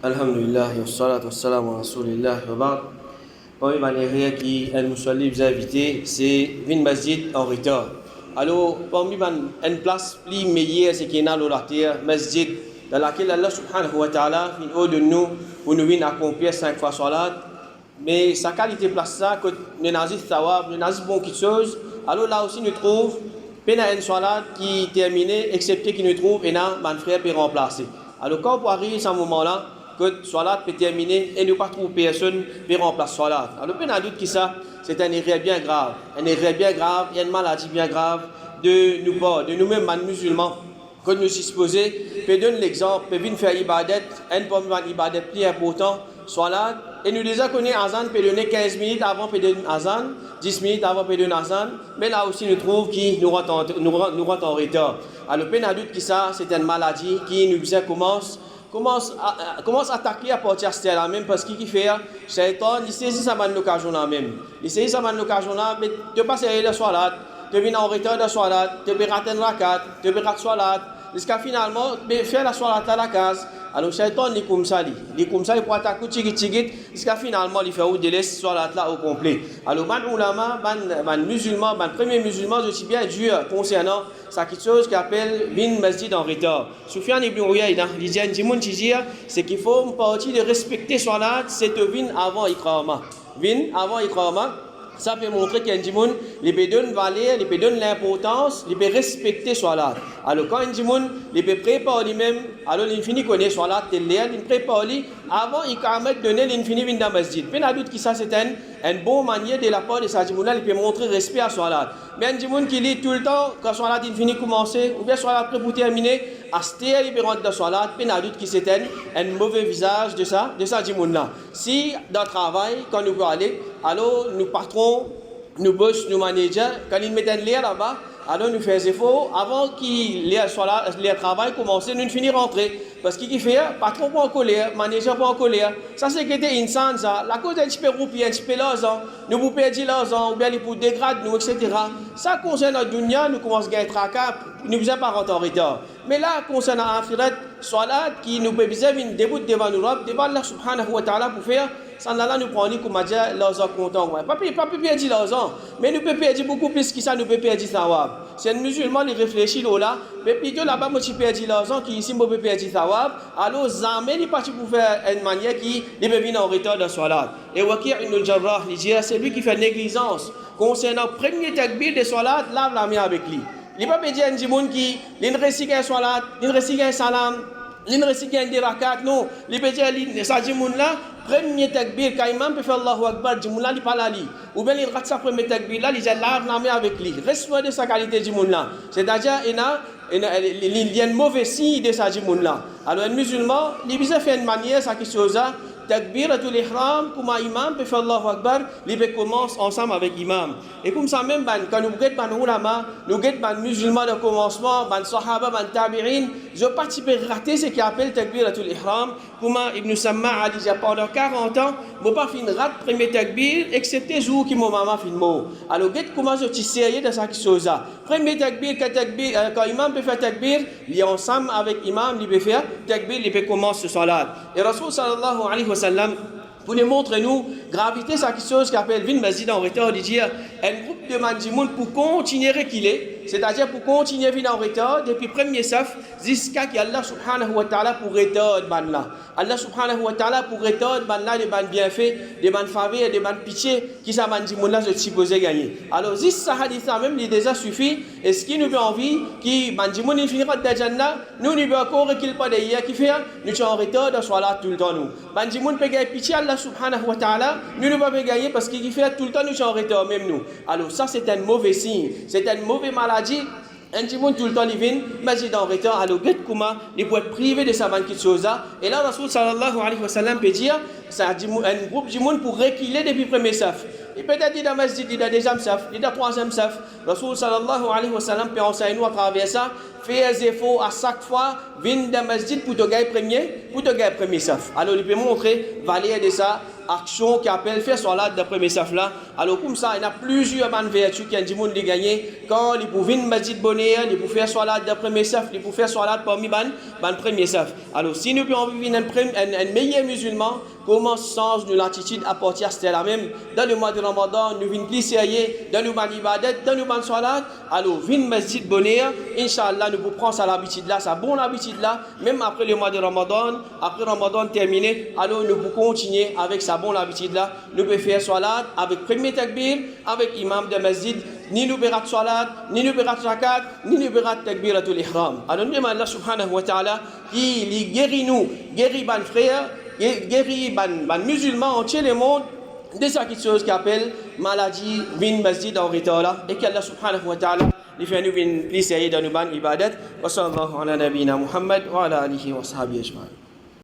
Alhamdulillah, wassalatu wassalamu ala rasulillah wa ba'd. Parmi les manières qui nous sont invités, c'est Vin Masjid en retard. Alors, parmi une place plus meilleure, c'est qu'il y a dans la terre, Masjid, dans laquelle Allah subhanahu wa ta'ala vient au de nous pour nous venir accomplir 5 fois salat. Mais sa qualité place ça, que nous avons thawab, nous avons bon quelque chose. Alors là aussi, nous trouvons une salat qui est terminée, excepté qu'il nous trouve, et là, mon frère peut remplacer. Alors, quand on arrive à ce moment-là, que salat peut terminer et ne pas trouver personne pour remplacer salat. Alors, il y a un doute qui ça, c'est un erreur bien grave. Un erreur bien grave, il y a une maladie bien grave de nous-mêmes, musulmans, que nous sommes supposés. Peut donner l'exemple, peut venir faire ibadat, un pomme ibadat plus important, salat, et nous déjà connaissons Azan, peut donner 15 minutes avant, peut donner Azan, 10 minutes avant, peut donner Azan, mais là aussi nous trouvons qui nous rentre en retard. Alors, il y a un doute qui ça, c'est une maladie qui nous commence à attaquer à partir de là même parce qu'il fait Shaitan, il saisit sa manne l'occasion là même. Il saisit sa manne l'occasion là, mais tu passes la salat, tu viens en retard de salat, tu peux rater une rakat, tu peux rater salat, jusqu'à finalement faire la salat à la case. Alors Shaitan il comme ça, il pour attaquer tigit jusqu'à finalement il fait ou délaisse salat là au complet. Alors ban ulama, ban musulman, ban premier musulman aussi bien dur concernant ça quelque chose qui appelle Vin Masjid en retard. Soufiane ibn Uyayna, il dit c'est qu'il faut une partie de respecter salat, c'est vin avant iqama. Vin avant iqama. Ça peut montrer qu'il y a un djimoun, il peut donner valeur, il peut donner l'importance, il peut respecter salat. Alors quand un djimoun, il peut préparer lui-même, alors l'infini connaît salat, il prépare lui, avant il peut donner l'infini vin dans le masjid. Mais la doute que ça c'est une bonne manière de la part de sa djimoun là, il peut montrer respect à salat. Mais un djimoun qui lit tout le temps, quand salat infini commence, ou bien salat après pour terminer, à ce temps il peut rentrer dans salat, mais la doute que c'est un mauvais visage de sa djimoun là. Si dans le travail, quand nous pouvons aller, alors nous patrons, nous boss, nous managers, quand ils mettent un lien là-bas, alors nous faisons effort, avant qu'il le travail commence, nous finissons rentrer. Parce qu'il fait, patron pas en colère, manager pas en colère. Ça c'est que c'est insane ça. La cause d'un petit peu roupier, un petit peu l'argent, nous vous perdons l'argent, ou bien ils vous dégradent nous, etc. Ça concerne notre dunya, nous commençons à gagner tracas, nous ne faisons pas rentrer en retard. Mais là, concernant l'akhirat, salat qui nous peut bien une début devant nous, devant Allah subhanahu wa ta'ala pour faire, ça là nous prenons comme a dit l'argent content. Pas perdre l'argent, mais nous pouvons perdre beaucoup plus que ça, nous pouvons perdre thawab. C'est un musulman qui réfléchit là, mais plutôt là-bas, moi, je perds l'argent qui ici, moi, je perdre thawab. Alors, jamais, il est parti pour faire une manière qui peut venir en retard dans salat. Et Waqi' ibn al-Jarrah, il dit, c'est lui qui fait négligence. Concernant le premier takbir de salat, lave la main avec lui. Il ne peut pas dire à un djimoun qui, il récite un salat, il récite un salam, il récite un dirakat, non. Il peut dire, ça djimoun là, premier takbir, quand imam peut faire Allahu Akbar, djimoun là, il parle à lui. Ou bien il rate sa premier takbir là, il dit, lave la main avec lui. Reste loin de sa qualité djimoun là. C'est-à-dire, il y a un mauvais signe de sa djimoun là. Alors, un musulman, il peut faire une manière, ça qui chose là, takbiratul ihram, comme imam peut faire Allahu Akbar, il commence ensemble avec imam. Et comme ça même, quand nous regardons les ulama, nous regardons les musulmans de commencement, les sahaba, les tabi'in, je participe à rater ce qu'on appelle takbiratul ihram, comme Ibn Samma a dit pendant 40 ans, je n'ai pas fait une rate premier takbir, excepté le jour où mon maman fait le mot. Alors, regardez comment je suis sérieux dans cette chose là. Premier takbir, quand imam peut faire takbir, il est ensemble avec imam, il peut faire takbir, il peut commencer ce salat. Et Rasul sallallahu alayhi wa sallam, pour nous montrer nous gravité, c'est quelque chose qu'appelle Vin Masjid en retard, de dire un groupe de mandjimoun pour continuer à reculer, c'est-à-dire pour continuer à venir en retard depuis le premier saf jusqu'à que Allah subhanahu wa ta'ala pour retard ban là. Allah subhanahu wa ta'ala pour retard ban là de ban bienfaits, de ban faveur, de ban pitié qui ça mandjimoun là je supposé gagner. Alors si ça hadith là même il déjà suffit, est-ce qu'il nous veut envie qui mandjimoun il finira de Jannah, nous ne veut encore reculer pas d'ailleurs qui fait nous sommes en retard dans salat tout le temps nous. Mandjimoun peut gagner pitié Allah subhanahu wa ta'ala, nous ne pouvons pas gagner parce qu'il fait tout le temps nous sommes en retard même nous. Alors ça c'est un mauvais signe, c'est une mauvaise maladie. Un djimoun tout le temps il vient, mais il est en retard. Alors bête comment il peut être privé de sa banque de choses là. Et là Rasul sallallahu alayhi wa sallam peut dire c'est un groupe djimoun pour reculer depuis le premier saf. Il peut être dans le masjid, il est dans le deuxième saf, il est dans le troisième saf. Rasul sallallahu alayhi wa sallam peut enseigner nous à travers ça. Fais des efforts à chaque fois, viens dans le masjid pour te gagner premier saf. Alors il peut montrer valeur de ça action qui appelle faire salat d'après mes saf là. Alors comme ça, il y a plusieurs bonnes vertus qui ont dit monde de gagner quand ils pouvaient venir masjid bonheur, ils pouvaient faire salat d'après mes saf, ils pouvaient faire salat parmi ban premier saf. Alors si nous pouvons vivre un meilleur musulman, comment change de l'attitude à partir de la même dans le mois de Ramadan, nous venons plus sérieux dans le ban ibadat, dans le ban salat. Alors venir masjid bonheur, Inch'Allah nous pouvons prendre ça l'habitude là, ça bonne habitude là, même après le mois de Ramadan, après Ramadan terminé, alors nous pouvons continuer avec sa bonne habitude là, nous pouvons faire salat avec premier takbir, avec imam de masjid, ni nous berat salat, ni nous berat zakat, ni nous berat takbiratul ihram. Alors nous demandons Allah subhanahu wa ta'ala qui guérit nous, guérit ban frères, guérit ban musulmans entier le monde de cette chose qui appelle maladie, vin masjid en retard là, et qu'Allah subhanahu wa ta'ala li fait nous vin plus dans nos ban ibadat. Wa sallallahu ala nabina Muhammad wa ala alihi wa sahbihi ajma'in.